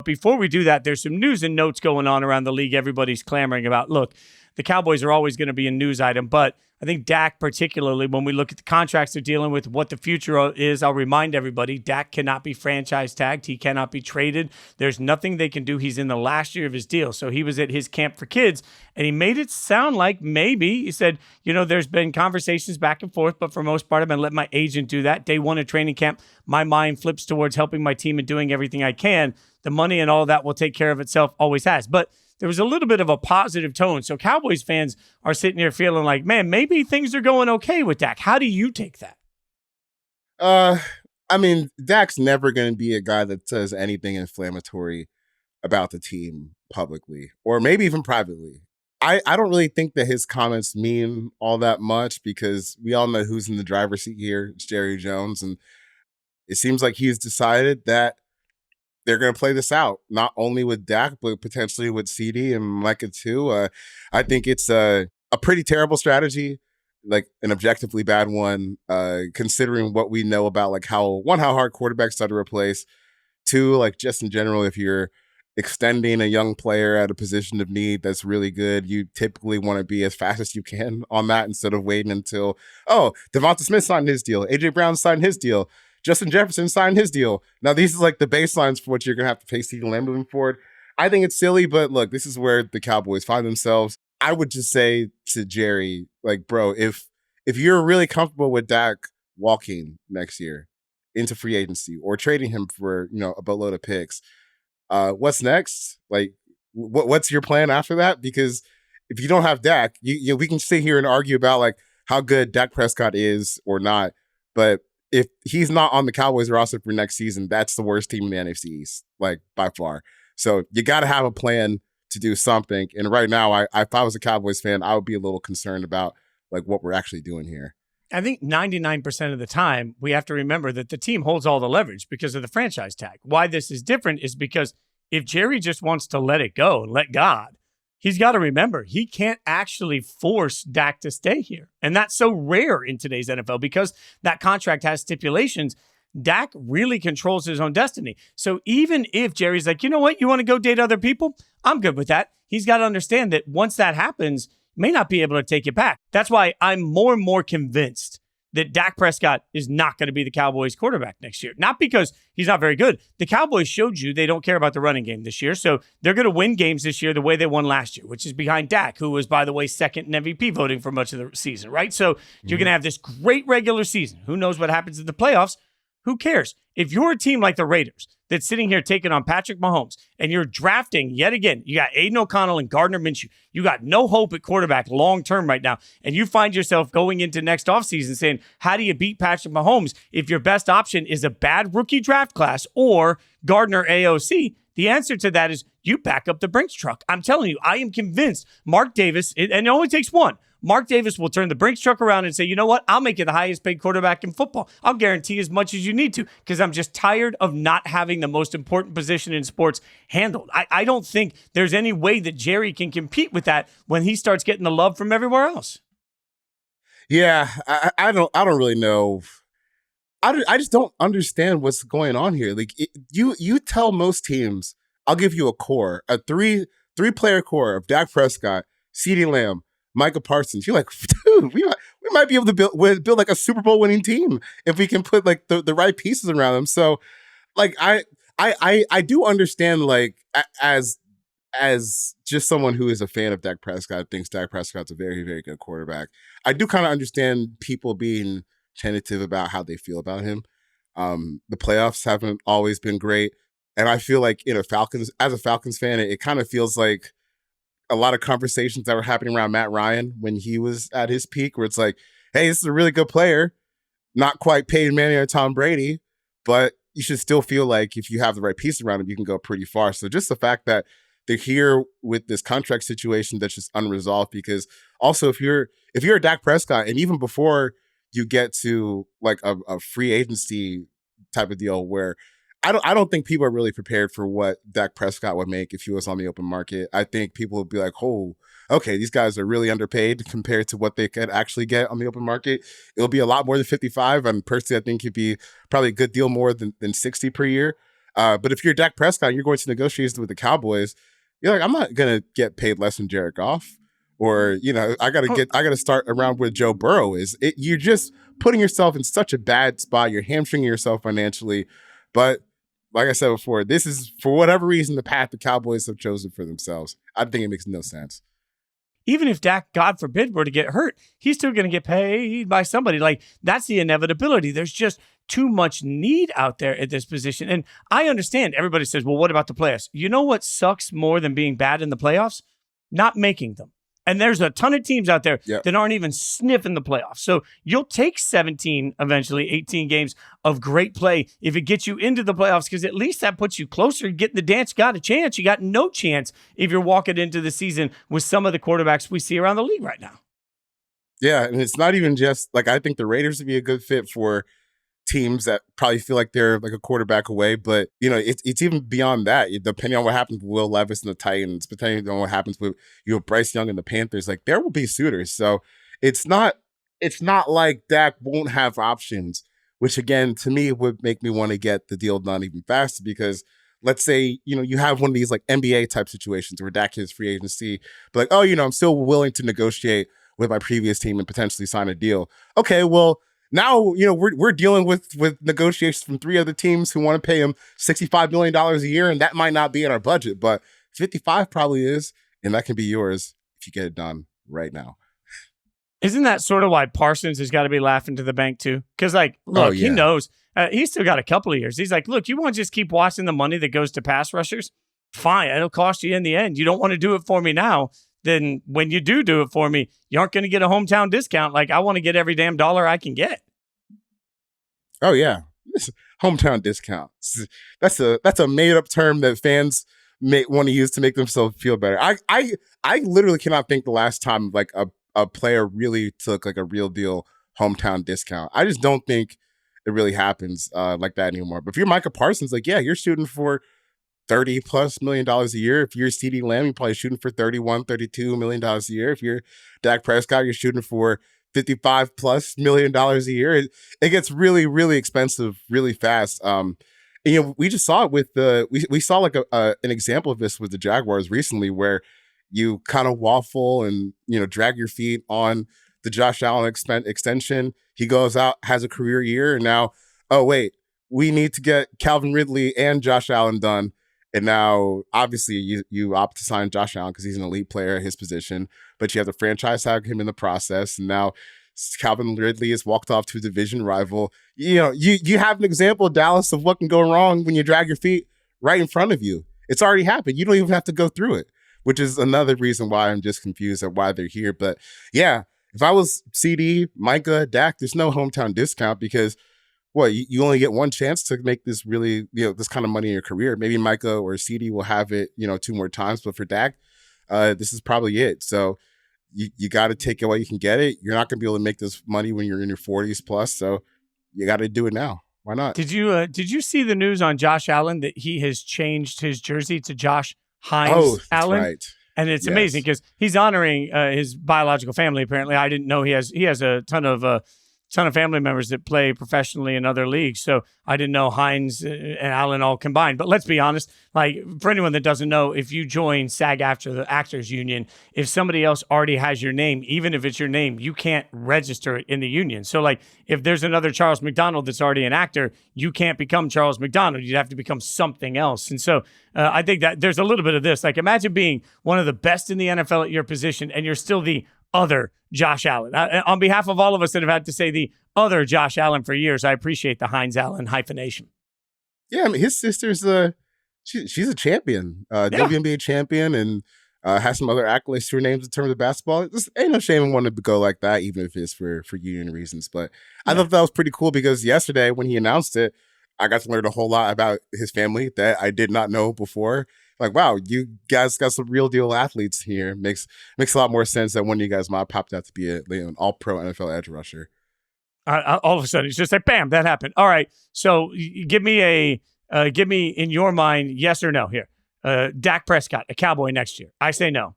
before we do that, there's some news and notes going on around the league. Everybody's clamoring about, look, the Cowboys are always going to be a news item, but I think Dak particularly, when we look at the contracts they're dealing with, what the future is, I'll remind everybody, Dak cannot be franchise tagged. He cannot be traded. There's nothing they can do. He's in the last year of his deal. So he was at his camp for kids, and he made it sound like maybe, he said, there's been conversations back and forth, but for most part, I've been letting my agent do that. Day one of training camp, my mind flips towards helping my team and doing everything I can. The money and all that will take care of itself, always has. But there was a little bit of a positive tone. So Cowboys fans are sitting here feeling like, man, maybe things are going okay with Dak. How do you take that? I mean, Dak's never going to be a guy that says anything inflammatory about the team publicly or maybe even privately. I don't really think that his comments mean all that much because we all know who's in the driver's seat here. It's Jerry Jones. And it seems like he's decided that they're going to play this out, not only with Dak, but potentially with CeeDee and Micah too. I think it's a pretty terrible strategy, like an objectively bad one, considering what we know about like how hard quarterbacks are to replace. Two, like just in general, if you're extending a young player at a position of need that's really good, you typically want to be as fast as you can on that instead of waiting until, Devonta Smith signed his deal, AJ Brown signed his deal, Justin Jefferson signed his deal. Now, these are like the baselines for what you're going to have to pay CeeDee Lamb moving forward. I think it's silly, but look, this is where the Cowboys find themselves. I would just say to Jerry, like, bro, if you're really comfortable with Dak walking next year into free agency or trading him for, a boatload of picks, what's next? Like, what's your plan after that? Because if you don't have Dak, we can sit here and argue about like how good Dak Prescott is or not, but if he's not on the Cowboys roster for next season, that's the worst team in the NFC East, like by far. So you got to have a plan to do something. And right now, if I was a Cowboys fan, I would be a little concerned about like what we're actually doing here. I think 99% of the time, we have to remember that the team holds all the leverage because of the franchise tag. Why this is different is because if Jerry just wants to let it go and let God, he's got to remember, he can't actually force Dak to stay here. And that's so rare in today's NFL because that contract has stipulations. Dak really controls his own destiny. So even if Jerry's like, you know what, you want to go date other people? I'm good with that. He's got to understand that once that happens, he may not be able to take it back. That's why I'm more and more convinced that Dak Prescott is not going to be the Cowboys quarterback next year. Not because he's not very good. The Cowboys showed you they don't care about the running game this year, so they're going to win games this year the way they won last year, which is behind Dak, who was, by the way, second in MVP voting for much of the season, right? So you're going to have this great regular season. Who knows what happens in the playoffs? Who cares? If you're a team like the Raiders that's sitting here taking on Patrick Mahomes and you're drafting yet again, you got Aiden O'Connell and Gardner Minshew. You got no hope at quarterback long-term right now. And you find yourself going into next offseason saying, how do you beat Patrick Mahomes if your best option is a bad rookie draft class or Gardner AOC? The answer to that is you back up the Brinks truck. I'm telling you, I am convinced Mark Davis, and it only takes one, Mark Davis will turn the Brinks truck around and say, you know what? I'll make you the highest paid quarterback in football. I'll guarantee as much as you need to because I'm just tired of not having the most important position in sports handled. I don't think there's any way that Jerry can compete with that when he starts getting the love from everywhere else. Yeah, I don't really know. I just don't understand what's going on here. Like you tell most teams, I'll give you a three-player core of Dak Prescott, CeeDee Lamb, Micah Parsons. You're like, dude, we might be able to build like a Super Bowl winning team if we can put like the right pieces around them. So, like I do understand like as just someone who is a fan of Dak Prescott, thinks Dak Prescott's a very, very good quarterback. I do kind of understand people being tentative about how they feel about him. The playoffs haven't always been great, and I feel like as a Falcons fan, it kind of feels like a lot of conversations that were happening around Matt Ryan when he was at his peak, where it's like, hey, this is a really good player, not quite Peyton Manning or Tom Brady, but you should still feel like if you have the right pieces around him, you can go pretty far. So just the fact that they're here with this contract situation that's just unresolved, because also if you're a Dak Prescott, and even before you get to like a free agency type of deal where I don't think people are really prepared for what Dak Prescott would make if he was on the open market. I think people would be like, oh, okay, these guys are really underpaid compared to what they could actually get on the open market. It'll be a lot more than 55. And personally, I think it'd be probably a good deal more than 60 per year. But if you're Dak Prescott and you're going to negotiations with the Cowboys, you're like, I'm not gonna get paid less than Jared Goff, or I gotta start around where Joe Burrow is. You're just putting yourself in such a bad spot. You're hamstringing yourself financially. But like I said before, this is, for whatever reason, the path the Cowboys have chosen for themselves. I think it makes no sense. Even if Dak, God forbid, were to get hurt, he's still going to get paid by somebody. Like, that's the inevitability. There's just too much need out there at this position. And I understand everybody says, well, what about the playoffs? You know what sucks more than being bad in the playoffs? Not making them. And there's a ton of teams out there that aren't even sniffing the playoffs. So you'll take 17, eventually 18 games of great play if it gets you into the playoffs, because at least that puts you closer to getting the dance. You got a chance. You got no chance if you're walking into the season with some of the quarterbacks we see around the league right now. Yeah, and it's not even just, like, I think the Raiders would be a good fit for teams that probably feel like they're like a quarterback away, but it's even beyond that. Depending on what happens with Will Levis and the Titans, depending on what happens with Bryce Young and the Panthers, like, there will be suitors. So it's not like Dak won't have options, which again to me would make me want to get the deal done even faster, because let's say you have one of these like NBA type situations where Dak hits free agency, but like, oh, I'm still willing to negotiate with my previous team and potentially sign a deal. Okay, well, now, we're dealing with negotiations from 3 other teams who want to pay him $65 million a year, and that might not be in our budget, but 55 probably is, and that can be yours if you get it done right now. Isn't that sort of why Parsons has got to be laughing to the bank too? Because, like, look, he knows he's still got a couple of years. He's like, look, you want to just keep watching the money that goes to pass rushers? Fine, it'll cost you in the end. You don't want to do it for me now. Then when you do it for me, you aren't going to get a hometown discount. Like, I want to get every damn dollar I can get. Oh yeah, hometown discount. That's a made up term that fans may want to use to make themselves feel better. I literally cannot think the last time like a player really took like a real deal hometown discount. I just don't think it really happens like that anymore. But if you're Micah Parsons, like, yeah, you're shooting for $30+ million a year. If you're CeeDee Lamb, you're probably shooting for $32 million a year. If you're Dak Prescott, you're shooting for $55+ million a year. It gets really, really expensive really fast. We just saw it with we saw like an example of this with the Jaguars recently, where you kind of waffle and drag your feet on the Josh Allen extension. He goes out, has a career year, and now, oh wait, we need to get Calvin Ridley and Josh Allen done. And now, obviously, you opt to sign Josh Allen because he's an elite player at his position, but you have to franchise tag him in the process. And now Calvin Ridley has walked off to a division rival. You have an example, Dallas, of what can go wrong when you drag your feet right in front of you. It's already happened. You don't even have to go through it, which is another reason why I'm just confused at why they're here. But yeah, if I was CeeDee, Micah, Dak, there's no hometown discount, because you only get one chance to make this really, this kind of money in your career. Maybe Micah or CeeDee will have it, 2 more times. But for Dak, this is probably it. So you got to take it while you can get it. You're not going to be able to make this money when you're in your 40s plus. So you got to do it now. Why not? Did you see the news on Josh Allen that he has changed his jersey to Josh Hines-Allen? Right. And it's amazing because he's honoring his biological family. Apparently, I didn't know he has a ton of family members that play professionally in other leagues. So I didn't know Hines and Allen all combined. But let's be honest, like, for anyone that doesn't know, if you join SAG after the Actors Union, if somebody else already has your name, even if it's your name, you can't register it in the union. So like, if there's another Charles McDonald that's already an actor, you can't become Charles McDonald. You'd have to become something else. And so I think that there's a little bit of this. Like, imagine being one of the best in the NFL at your position, and you're still the other Josh Allen. On behalf of all of us that have had to say the other Josh Allen for years, I appreciate the Hines-Allen hyphenation. Yeah, I mean, his sister's she's a champion, WNBA champion, and has some other accolades to her names in terms of basketball. Just ain't no shame in wanting to go like that, even if it's for union reasons. But I thought that was pretty cool, because yesterday when he announced it, I got to learn a whole lot about his family that I did not know before. Like, wow, you guys got some real deal athletes here. Makes a lot more sense that one of you guys might have popped out to be an all-pro NFL edge rusher. All of a sudden, it's just like, bam, that happened. All right, so give me in your mind, yes or no here. Dak Prescott, a Cowboy next year. I say no.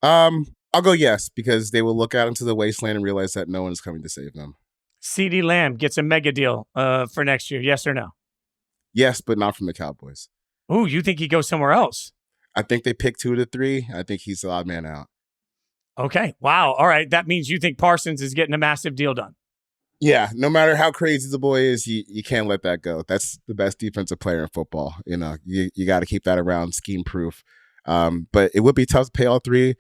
I'll go yes, because they will look out into the wasteland and realize that no one is coming to save them. CeeDee Lamb gets a mega deal for next year. Yes or no? Yes, but not from the Cowboys. Ooh, you think he goes somewhere else? I think they pick 2 to 3. I think he's the odd man out. Okay. Wow. All right. That means you think Parsons is getting a massive deal done. Yeah, no matter how crazy the boy is, you can't let that go. That's the best defensive player in football. You know, you got to keep that around, scheme proof. But it would be tough to pay all 3.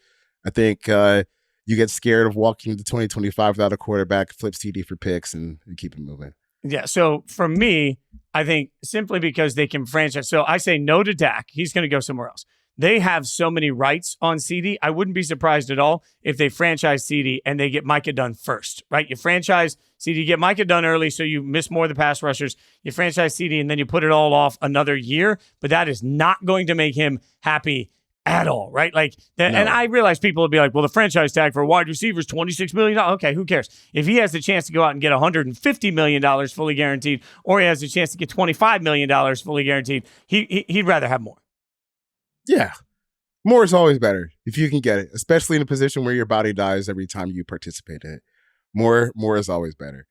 I think you get scared of walking into 2025 without a quarterback, flip CeeDee for picks, and keep it moving. Yeah. So for me, I think simply because they can franchise. So I say no to Dak. He's going to go somewhere else. They have so many rights on CeeDee. I wouldn't be surprised at all if they franchise CeeDee and they get Micah done first, right? You franchise CeeDee, get Micah done early so you miss more of the pass rushers. You franchise CeeDee and then you put it all off another year, but that is not going to make him happy at all, right? Like, no. And I realize people will be like, well, the franchise tag for a wide receiver is $26 million. Okay, who cares? If he has the chance to go out and get $150 million fully guaranteed, or he has the chance to get $25 million fully guaranteed, he'd rather have more. Yeah. More is always better if you can get it, especially in a position where your body dies every time you participate in it. More is always better.